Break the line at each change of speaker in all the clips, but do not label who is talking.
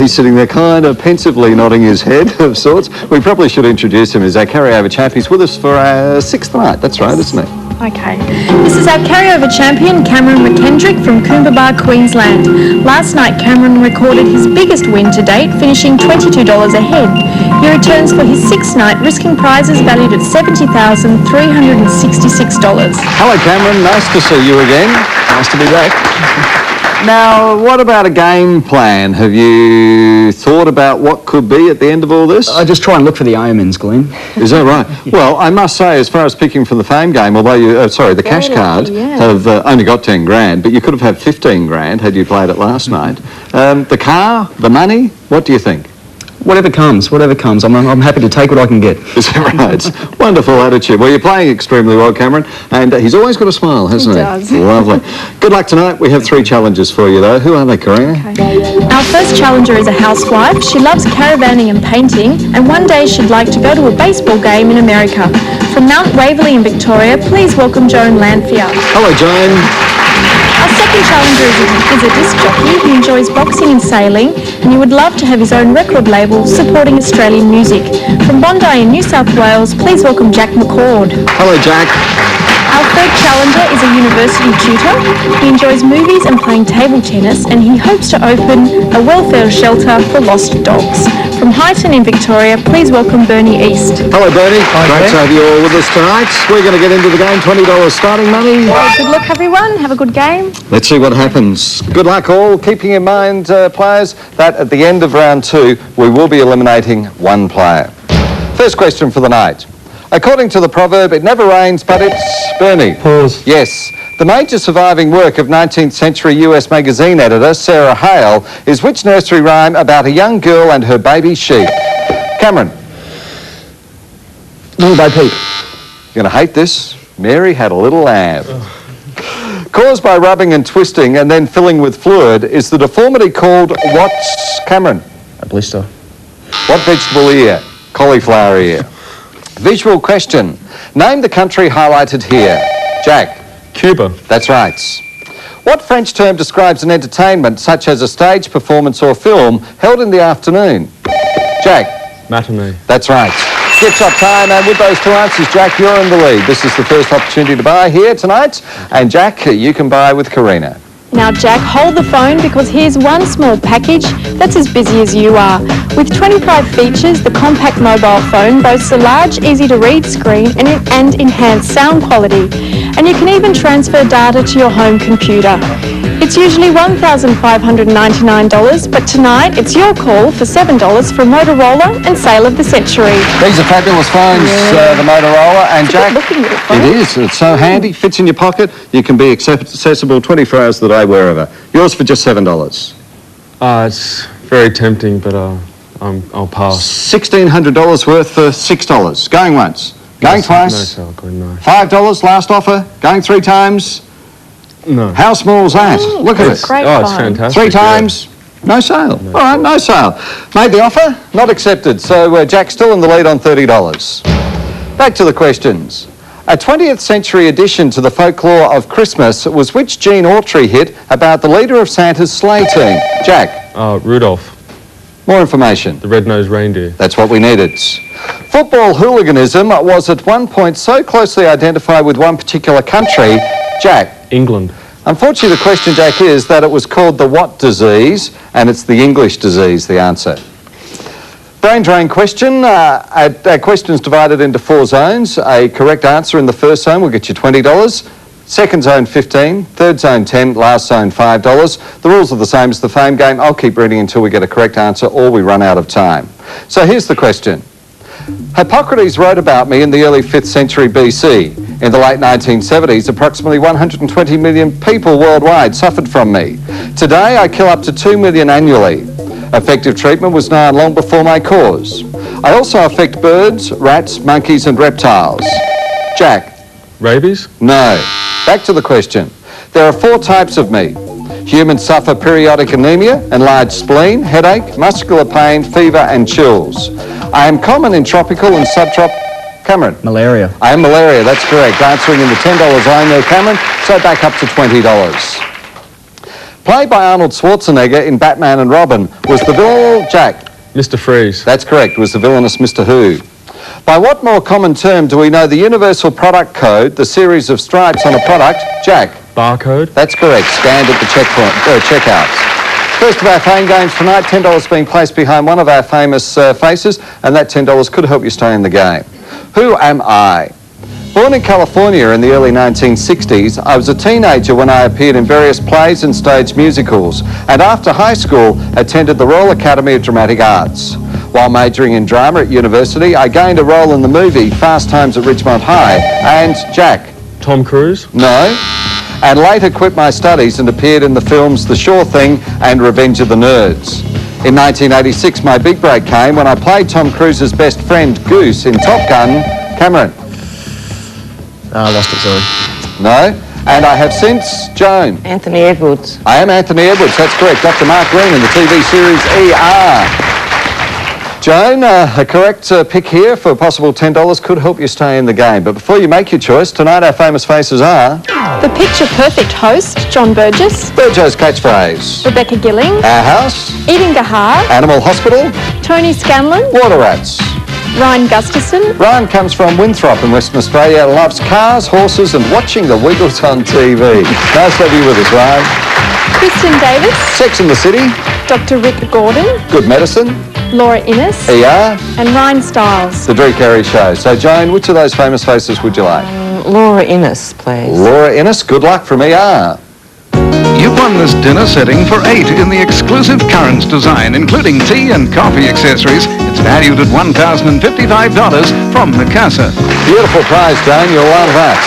He's sitting there kind of pensively nodding his head of sorts. We probably should introduce him as our carryover champ. He's with us for our sixth night. That's right, isn't he?
Okay. This is our carryover champion, Cameron McKendrick from Coomba, Queensland. Last night, Cameron recorded his biggest win to date, finishing $22 ahead. He returns for his sixth night, risking prizes valued at $70,366.
Hello, Cameron. Nice to see you again.
Nice to be back.
Now, what about a game plan? Have you thought about what could be at the end of all this?
I just try and look for the omens, Glenn.
Is that right? Yeah. Well, I must say, as far as picking from the fame game, although you, the cash card, have only got 10 grand, but you could have had 15 grand had you played it last night. The car, the money, what do you think?
Whatever comes. I'm happy to take what I can get.
Is that right? Wonderful attitude. Well, you're playing extremely well, Cameron, and he's always got a smile, hasn't he?
He does.
Lovely. Good luck tonight. We have 3 challenges for you, though. Who are they, Karina?
Okay. Our first challenger is a housewife. She loves caravanning and painting, and one day she'd like to go to a baseball game in America. From Mount Waverley in Victoria, please welcome Joan Lanphier.
Hello, Joan.
Our second challenger is a disc jockey who enjoys boxing and sailing, and he would love to have his own record label supporting Australian music. From Bondi in New South Wales, please welcome Jack McCord.
Hello, Jack.
Our third challenger is a university tutor. He enjoys movies and playing table tennis, and he hopes to open a welfare shelter for lost dogs. From Highton in Victoria, please welcome Bernie East.
Hello, Bernie.
Hi,
Great to have you all with us tonight. We're going to get into the game. $20 starting money.
Good luck, everyone. Have a good game.
Let's see what happens. Good luck, all. Keeping in mind, players, that at the end of round 2, we will be eliminating 1 player. First question for the night. According to the proverb, it never rains, but it's... Bernie.
Pause.
Yes. The major surviving work of 19th century US magazine editor Sarah Hale is which nursery rhyme about a young girl and her baby sheep? Cameron.
Little Bo Peep.
You're going to hate this. Mary had a little lamb. Caused by rubbing and twisting and then filling with fluid is the deformity called what's... Cameron.
A blister.
What vegetable ear? Cauliflower ear. Visual question. Name the country highlighted here. Jack.
Cuba.
That's right. What French term describes an entertainment such as a stage performance or film held in the afternoon? Jack.
Matinee.
That's right. Skip shot time, and with those 2 answers, Jack, you're in the lead. This is the first opportunity to buy here tonight, and Jack, you can buy with Karina.
Now, Jack, hold the phone because here's one small package that's as busy as you are. With 25 features, the compact mobile phone boasts a large, easy-to-read screen and enhanced sound quality. And you can even transfer data to your home computer. It's usually $1,599, but tonight it's your call for $7 for Motorola and Sale of the Century.
These are fabulous phones, the Motorola, and
It's a
Jack,
good-looking little phone.
it is. It's so handy, fits in your pocket. You can be accessible 24 hours of the day, wherever. Yours for just $7.
It's very tempting, but I'll pass.
$1,600 worth for $6. Going once. Going twice.
No sale, Glenn, no.
$5 last offer. Going 3 times.
No.
How small is that? Look at it.
Great
Oh, it's
phone.
fantastic.
3 times. No sale. All right, no sale. Made the offer, not accepted. So Jack's still in the lead on $30. Back to the questions. A 20th century addition to the folklore of Christmas was which Gene Autry hit about the leader of Santa's sleigh team? Jack.
Rudolph,
More information.
the red-nosed reindeer.
That's what we needed. Football hooliganism was at one point so closely identified with one particular country. Jack.
England.
Unfortunately, the question, Jack, is that it was called the what disease, and it's the English disease, the answer. Brain drain question. Our question's divided into 4 zones. A correct answer in the first zone will get you $20. Second zone, 15. Third zone, 10. Last zone, $5. The rules are the same as the fame game. I'll keep reading until we get a correct answer or we run out of time. So here's the question. Hippocrates wrote about me in the early 5th century BC. In the late 1970s, approximately 120 million people worldwide suffered from me. Today, I kill up to 2 million annually. Effective treatment was known long before my cause. I also affect birds, rats, monkeys and reptiles. Jack.
Rabies?
No. Back to the question. There are 4 types of me. Humans suffer periodic anemia, enlarged spleen, headache, muscular pain, fever and chills. I am common in tropical and subtropical... Cameron.
Malaria.
I am malaria, that's correct. Answering in the $10 zone there, Cameron. So back up to $20. Played by Arnold Schwarzenegger in Batman and Robin, was the villain Jack?
Mr. Freeze.
That's correct, was the villainous Mr. Who. By what more common term do we know the universal product code, the series of stripes on a product? Jack?
Barcode.
That's correct, scanned at the checkouts. First of our fame games tonight, $10 being placed behind one of our famous faces, and that $10 could help you stay in the game. Who am I? Born in California in the early 1960s, I was a teenager when I appeared in various plays and stage musicals, and after high school, attended the Royal Academy of Dramatic Arts. While majoring in drama at university, I gained a role in the movie Fast Times at Ridgemont High, and Jack?
Tom Cruise.
No. And later quit my studies and appeared in the films The Sure Thing and Revenge of the Nerds. In 1986, my big break came when I played Tom Cruise's best friend, Goose, in Top Gun. Cameron?
I lost it, sorry.
No. And I have since, Joan?
Anthony Edwards.
I am Anthony Edwards, that's correct. Dr. Mark Green in the TV series ER. Joan, a correct pick here for a possible $10 could help you stay in the game. But before you make your choice, tonight our famous faces are...
The picture-perfect host, John Burgess.
Burjo's catchphrase.
Rebecca Gilling.
Our house.
Eden Gahar.
Animal Hospital.
Tony Scanlon.
Water rats.
Ryan Gustafson.
Ryan comes from Winthrop in Western Australia, loves cars, horses and watching the Wiggles on TV. Nice to have you with us, Ryan.
Kristen Davis.
Sex in the City.
Dr. Rick Gordon.
Good Medicine.
Laura Innes.
ER.
And Ryan Stiles.
The Drew Carey Show. So, Joan, which of those famous faces would you like?
Laura Innes, please.
Laura Innes, good luck from ER.
You've won this dinner setting for 8 in the exclusive Currents design, including tea and coffee accessories. It's valued at $1,055 from Mikasa.
Beautiful prize, Joan. You'll love that.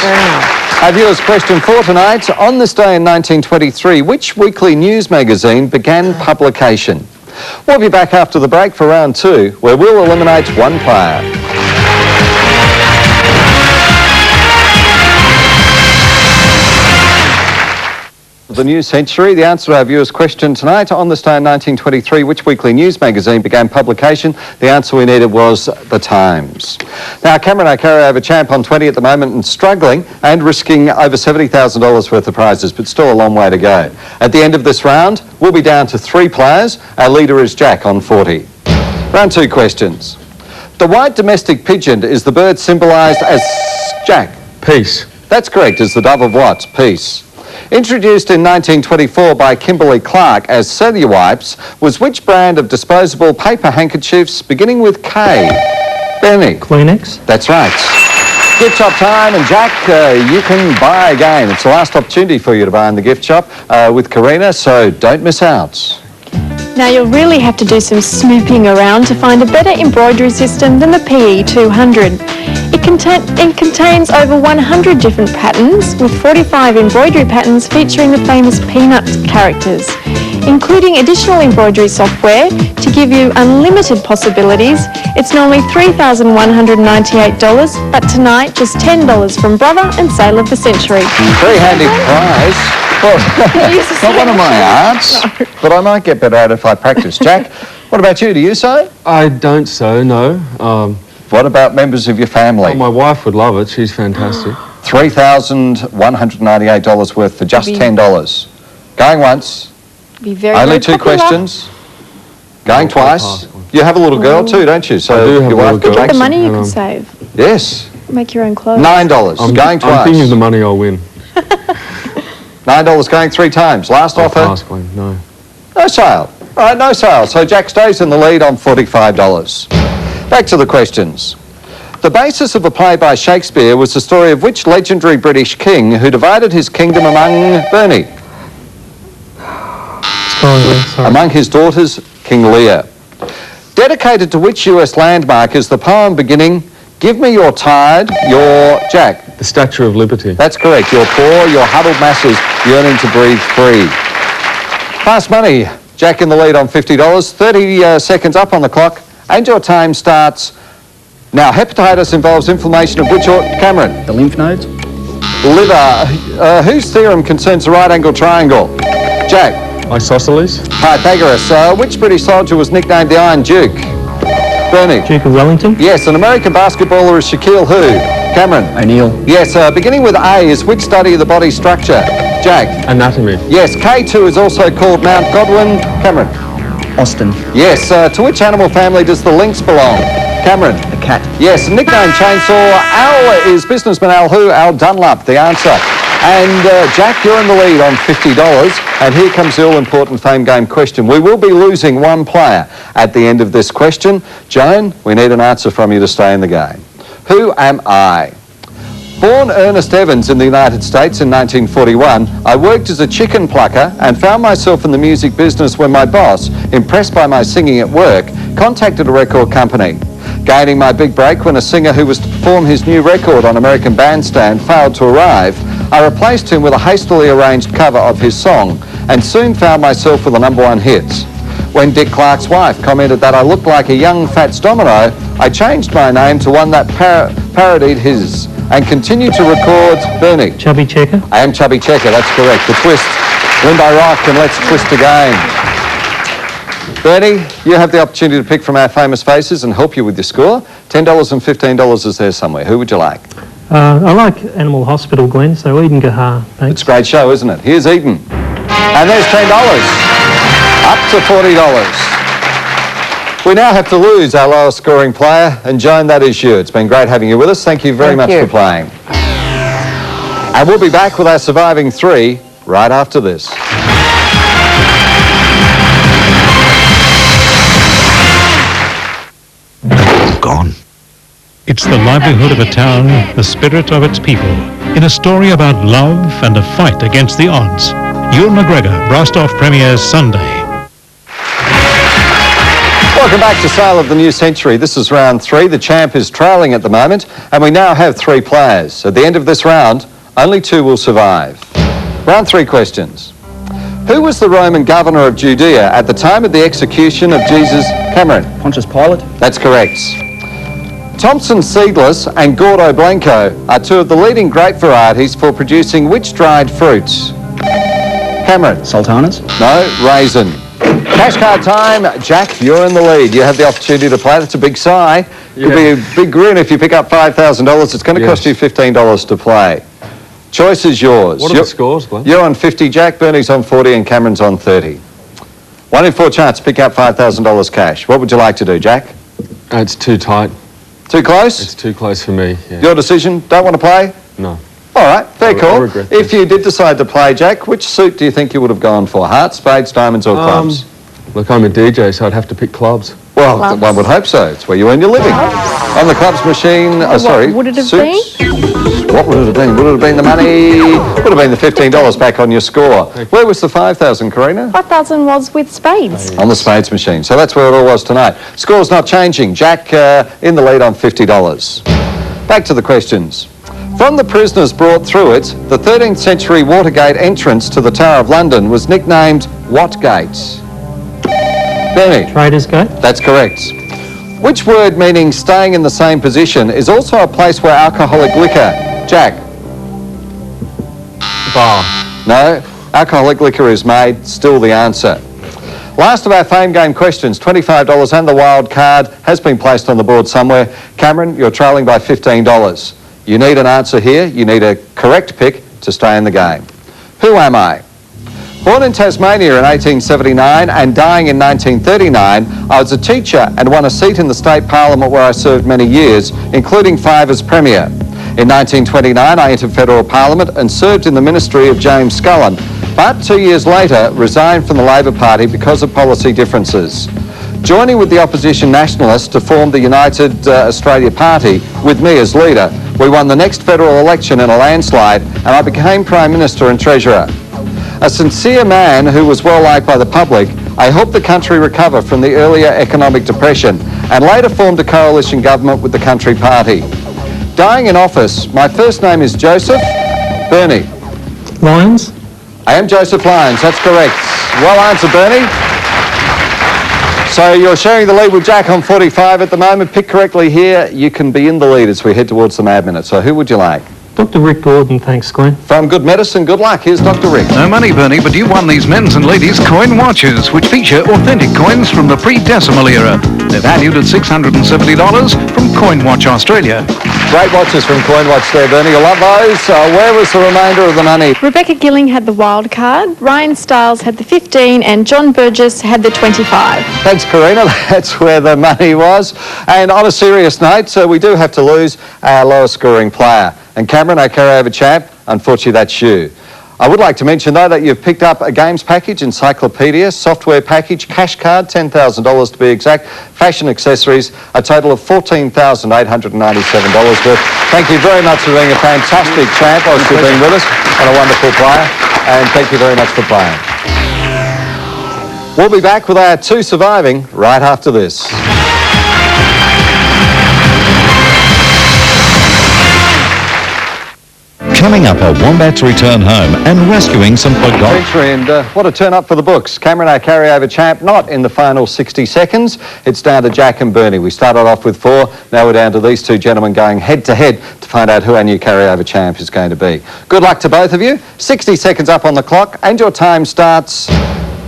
Our viewers' question for tonight. On this day in 1923, which weekly news magazine began publication? We'll be back after the break for round 2, where we'll eliminate one player. The new century, the answer to our viewers' question tonight. On this day in 1923, which weekly news magazine began publication? The answer we needed was The Times. Now, Cameron O'Carroll over champ on 20 at the moment and struggling and risking over $70,000 worth of prizes, but still a long way to go. At the end of this round, we'll be down to 3 players. Our leader is Jack on 40. Round 2 questions. The white domestic pigeon is the bird symbolised as Jack.
Peace.
That's correct. Is the dove of what? Peace. Introduced in 1924 by Kimberly Clark as Cellulwipes, was which brand of disposable paper handkerchiefs beginning with K? Benny?
Kleenex?
That's right. Gift shop time, and Jack, you can buy again. It's the last opportunity for you to buy in the gift shop with Karina, so don't miss out.
Now you'll really have to do some snooping around to find a better embroidery system than the PE200. It contains over 100 different patterns, with 45 embroidery patterns featuring the famous Peanuts characters, including additional embroidery software to give you unlimited possibilities. It's normally $3,198, but tonight just $10 from Brother and Sale of the Century.
Very handy prize. Well, not one of my arts, but I might get better at it if I practice. Jack, what about you? Do you sew?
I don't sew, no.
What about members of your family?
Oh, my wife would love it. She's fantastic.
$3,198 worth for just $10. Going once.
Be very,
Only
very
2
popular.
questions. Going twice.
pass one.
You have a little girl too, don't you? So
I do have
your
a
wife
little
could
girl.
make
The
some-
money you can save.
Yes.
Make your own clothes.
$9. Going twice.
I'm thinking of the money I'll win.
$9 going 3 times. Last
I'll
offer.
pass, Glenn. No.
No sale. All right, no sale. So Jack stays in the lead on $45. Back to the questions. The basis of a play by Shakespeare was the story of which legendary British king who divided his kingdom among Bernie? Among his daughters, King Lear. Dedicated to which US landmark is the poem beginning, "Give me your tide, your Jack"?
The Statue of Liberty.
That's correct. Your poor, your huddled masses yearning to breathe free. Fast money. Jack in the lead on $50. 30 seconds up on the clock, and your time starts now. Hepatitis involves inflammation of which organ? Cameron?
The lymph nodes?
Liver. Whose theorem concerns the right-angle triangle? Jack?
Isosceles.
Pythagoras. Which British soldier was nicknamed the Iron Duke? Bernie?
Duke of Wellington?
Yes, an American basketballer is Shaquille who? Cameron?
O'Neill.
Yes, beginning with A is which study of the body structure? Jack.
Anatomy.
Yes, K2 is also called Mount Godwin. Cameron.
Austin.
Yes, to which animal family does the lynx belong? Cameron.
A cat.
Yes, nickname Chainsaw. Al is businessman Al who? Al Dunlap, the answer. And Jack, you're in the lead on $50. And here comes the all-important fame game question. We will be losing one player at the end of this question. Joan, we need an answer from you to stay in the game. Who am I? Born Ernest Evans in the United States in 1941, I worked as a chicken plucker and found myself in the music business when my boss, impressed by my singing at work, contacted a record company. Gaining my big break when a singer who was to perform his new record on American Bandstand failed to arrive, I replaced him with a hastily arranged cover of his song and soon found myself with a #1 hit. When Dick Clark's wife commented that I looked like a young Fats Domino, I changed my name to one that parodied his and continued to record. Bernie.
Chubby Checker.
I am Chubby Checker, that's correct. The twist, Limbo Rock and Let's Twist Again. Bernie, you have the opportunity to pick from our famous faces and help you with your score. $10 and $15 is there somewhere. Who would you like?
I like Animal Hospital, Gwen, so Eden Gahar, thanks.
It's a great show, isn't it? Here's Eden. And there's $10. Up to $40. We now have to lose our lowest scoring player, and Joan, that is you. It's been great having you with us. Thank you very much for playing. And we'll be back with our surviving three right after this.
Gone.
It's the livelihood of a town, the spirit of its people, in a story about love and a fight against the odds. Ewan McGregor, Brastoff premieres Sunday.
Welcome back to Sale of the New Century. This is round 3. The champ is trailing at the moment, and we now have 3 players. At the end of this round, only 2 will survive. Round 3 questions. Who was the Roman governor of Judea at the time of the execution of Jesus? Cameron.
Pontius Pilate.
That's correct. Thompson Seedless and Gordo Blanco are 2 of the leading grape varieties for producing which dried fruits? Cameron.
Sultanas.
No, raisin. Cash card time. Jack, you're in the lead. You have the opportunity to play. That's a big sigh. Could be a big grin if you pick up $5,000. It's going to cost you $15 to play. Choice is yours.
What are the scores, Glenn?
You're on 50, Jack. Bernie's on 40 and Cameron's on 30. 1 in 4 chance to pick up $5,000 cash. What would you like to do, Jack?
It's too tight.
Too close?
It's too close for me. Yeah.
Your decision? Don't want to play?
No.
All right, fair
I
call.
regret
If
this.
you did decide to play, Jack, which suit do you think you would have gone for? Hearts, spades, diamonds or clubs?
Look, I'm a DJ, so I'd have to pick clubs.
Well,
Clubs.
one would hope so. It's where you earn your living. On the clubs machine, sorry.
What would it have
suits. What would it have been? Would it have been the money? Would have been the $15 back on your score. Where was the 5,000, Karina?
5,000 was with spades.
On the spades machine. So that's where it all was tonight. Score's not changing. Jack in the lead on $50. Back to the questions. From the prisoners brought through it, the 13th century Watergate entrance to the Tower of London was nicknamed what gate? Benny.
Traders Gate.
That's correct. Which word meaning staying in the same position is also a place where alcoholic liquor? Jack.
Bar.
No, alcoholic liquor is made, still the answer. Last of our fame game questions, $25 and the wild card has been placed on the board somewhere. Cameron, you're trailing by $15. You need an answer here. You need a correct pick to stay in the game. Who am I? Born in Tasmania in 1879 and dying in 1939, I was a teacher and won a seat in the state parliament where I served many years, including 5 as premier. In 1929, I entered federal parliament and served in the ministry of James Scullin, but 2 years later resigned from the Labor Party because of policy differences. Joining with the opposition nationalists to form the United Australia Party with me as leader, we won the next federal election in a landslide and I became Prime Minister and Treasurer. A sincere man who was well liked by the public, I helped the country recover from the earlier economic depression and later formed a coalition government with the Country Party. Dying in office, my first name is Joseph. Bernie.
Lions.
I am Joseph Lyons, that's correct. Well answered, Bernie. So you're sharing the lead with Jack on 45 at the moment. Pick correctly here, you can be in the lead as we head towards the Mad Minute. So who would you like?
Dr. Rick Gordon, thanks, Glenn.
From Good Medicine, good luck. Here's Dr. Rick.
No money, Bernie, but you won these men's and ladies' coin watches, which feature authentic coins from the pre-decimal era. They're valued at $670 from Coin Watch Australia.
Great watches from Coin Watch there, Bernie. You love those. Where was the remainder of the money?
Rebecca Gilling had the wild card, Ryan Stiles had the 15 and John Burgess had the 25.
Thanks, Karina. That's where the money was. And on a serious note, so we do have to lose our lowest scoring player. And Cameron, our carryover champ, unfortunately that's you. I would like to mention, though, that you've picked up a games package, encyclopedia, software package, cash card, $10,000 to be exact, fashion accessories, a total of $14,897 worth. Thank you very much for being a fantastic champ whilst you've been with us, and a wonderful player. And thank you very much for playing. We'll be back with our two surviving right after this.
Coming up, a wombat's return home and rescuing some forgotten...
And what a turn up for the books. Cameron, our carryover champ, not in the final 60 seconds. It's down to Jack and Bernie. We started off with 4. Now we're down to these two gentlemen going head to head to find out who our new carryover champ is going to be. Good luck to both of you. 60 seconds up on the clock and your time starts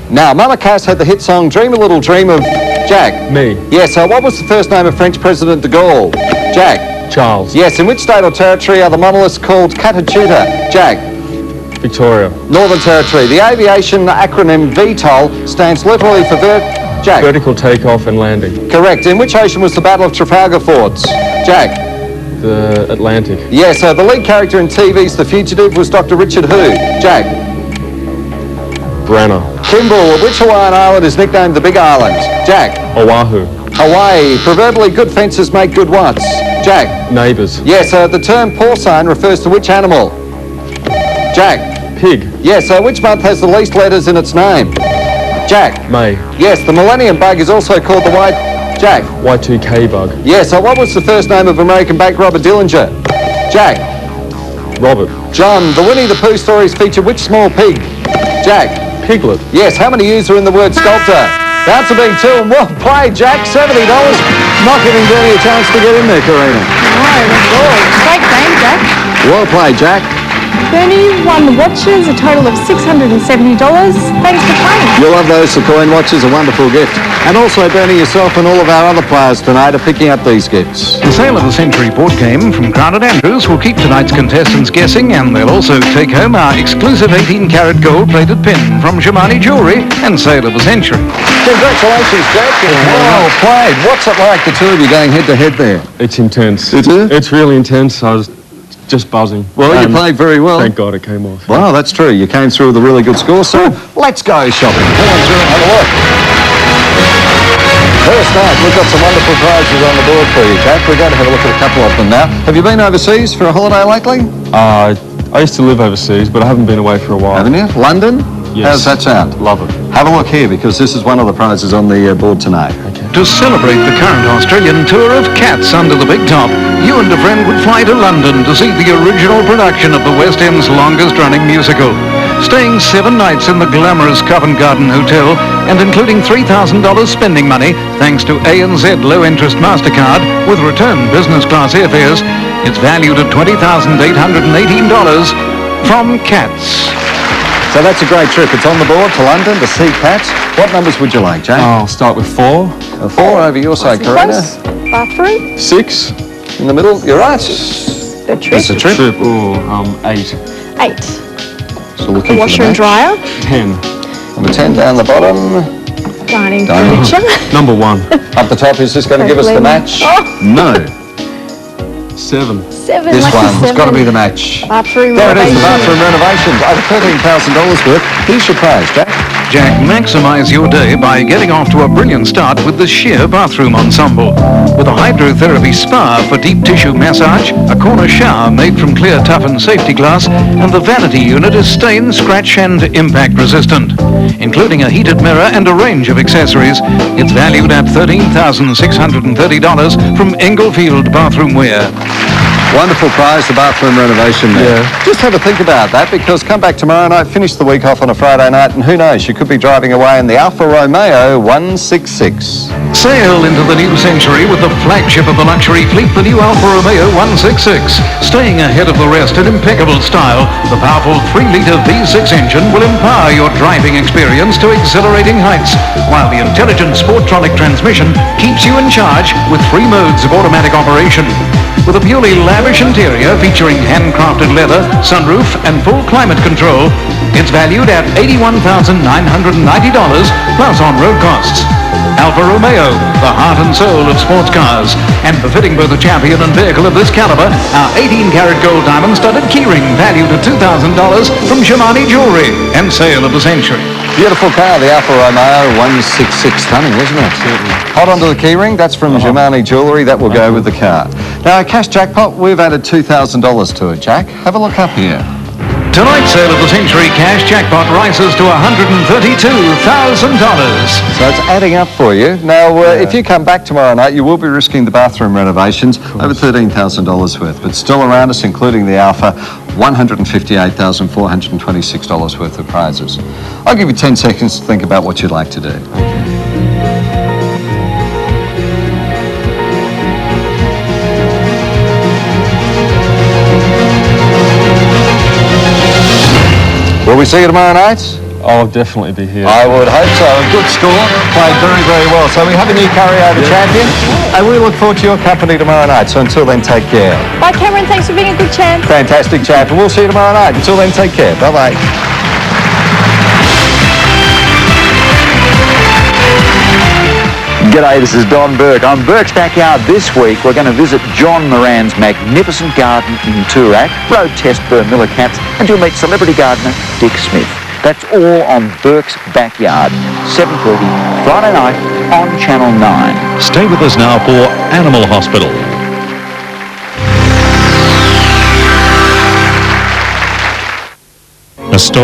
now. Mama Cass had the hit song Dream a Little Dream of Jack.
Me.
Yes, what was the first name of French President de Gaulle? Jack.
Charles.
Yes, in which state or territory are the monoliths called Catachuta? Jack.
Victoria.
Northern Territory. The aviation acronym VTOL stands literally for Jack.
Vertical takeoff and landing.
Correct. In which ocean was the Battle of Trafalgar fought? Jack.
The Atlantic.
Yes, the lead character in TV's The Fugitive was Dr. Richard who? Jack.
Branner.
Kimball. Which Hawaiian island is nicknamed the Big Island? Jack.
Oahu.
Hawaii. Proverbially good fences make good whats? Jack.
Neighbours.
Yes, the term porcine refers to which animal? Jack.
Pig.
Yes, which month has the least letters in its name? Jack.
May.
Yes, the Millennium Bug is also called the White... Jack.
Y2K bug.
Yes, what was the first name of American bank robber Dillinger? Jack.
Robert.
John. The Winnie the Pooh stories feature which small pig? Jack.
Piglet.
Yes, how many U's are in the word sculptor? The answer being 2, and well played, Jack. $70. Not giving Bernie a chance to get in there, Karina.
No, that's all. Great game, Jack.
Well played, Jack.
Bernie won the watches, a total of $670. Thanks for playing.
You'll love those. The coin watches, a wonderful gift. And also, Bernie, yourself and all of our other players tonight are picking up these gifts.
The Sale of the Century board game from Crown & Andrews will keep tonight's contestants guessing, and they'll also take home our exclusive 18-carat gold-plated pin from Shimani Jewellery and Sale of the Century.
Congratulations, Jack. Well played. What's it like, the two of you going head-to-head there?
It's intense.
Is it?
It's really intense. I was just buzzing.
Well, you played very well.
Thank God it came off.
Well, that's true. You came through with a really good score, so let's go shopping. Come on through and have a look. First up, we've got some wonderful prizes on the board for you, Jack. We're going to have a look at a couple of them now. Have you been overseas for a holiday lately?
I used to live overseas, but I haven't been away for a while.
Haven't you? London?
Yes.
How's that sound?
Love it.
Have a look here, because this is one of the prizes on the board tonight.
Okay.
To celebrate the current Australian tour of Cats Under the Big Top, you and a friend would fly to London to see the original production of the West End's longest-running musical. Staying 7 nights in the glamorous Covent Garden Hotel and including $3,000 spending money thanks to ANZ low-interest MasterCard with return business class airfares, it's valued at $20,818 from Cats.
So that's a great trip. It's on the board to London to see Cats. What numbers would you like, Jane?
I'll start with 4.
4 over your side, Karina.
Close. Bathroom.
6.
In the middle, you're right.
The trip.
It's a trip.
8.
8.
So looking
The
for
washer
the
and
match.
dryer.
10.
Number 10 down the bottom.
Dining
Dining.
furniture.
Number 1.
Up the top, is this going to give us the match?
Oh.
No.
7.
7.
This
lucky
one has
7.
got to be the match.
Bathroom
There it is, the
renovation.
bathroom renovations. Over $13,000 worth. Here's your prize, Jack.
Jack, maximise your day by getting off to a brilliant start with the sheer bathroom ensemble. With a hydrotherapy spa for deep tissue massage, a corner shower made from clear toughened safety glass, and the vanity unit is stain, scratch and impact resistant. Including a heated mirror and a range of accessories, it's valued at $13,630 from Englefield Bathroom Wear.
Wonderful prize, the bathroom renovation there.
Yeah.
Just have a think about that, because come back tomorrow night, finish the week off on a Friday night, and who knows, you could be driving away in the Alfa Romeo 166.
Sail into the new century with the flagship of the luxury fleet, the new Alfa Romeo 166. Staying ahead of the rest in impeccable style, the powerful 3-litre V6 engine will empower your driving experience to exhilarating heights, while the intelligent Sportronic transmission keeps you in charge with 3 modes of automatic operation. With a purely lavish interior featuring handcrafted leather, sunroof and full climate control, it's valued at $81,990 plus on-road costs. Alfa Romeo, the heart and soul of sports cars, and befitting both a champion and vehicle of this caliber, our 18-karat gold diamond-studded keyring valued at $2,000 from Shimani Jewelry, and sale of the century.
Beautiful car, the Alfa Romeo 166. Stunning, isn't it? Hold on to the keyring. That's from Shimani Jewelry. That will go with the car. Now, a cash jackpot, we've added $2,000 to it, Jack. Have a look up here.
Tonight's sale of the century cash jackpot rises to $132,000.
So it's adding up for you. Now, if you come back tomorrow night, you will be risking the bathroom renovations, over $13,000 worth, but still around us, including the Alpha, $158,426 worth of prizes. I'll give you 10 seconds to think about what you'd like to do. Will we see you tomorrow night?
I'll definitely be here.
I would hope so. A good score, played very, very well. So we have a new carryover champion, and we look forward to your company tomorrow night. So until then, take care.
Bye, Cameron. Thanks for being a good champ.
Fantastic champ, and we'll see you tomorrow night. Until then, take care. Bye-bye.
G'day, this is Don Burke. On Burke's Backyard this week, we're going to visit John Moran's magnificent garden in Toorak, road test Burnmiller cats, and you'll meet celebrity gardener Dick Smith. That's all on Burke's Backyard, 7:30, Friday night on Channel 9.
Stay with us now for Animal Hospital.
A story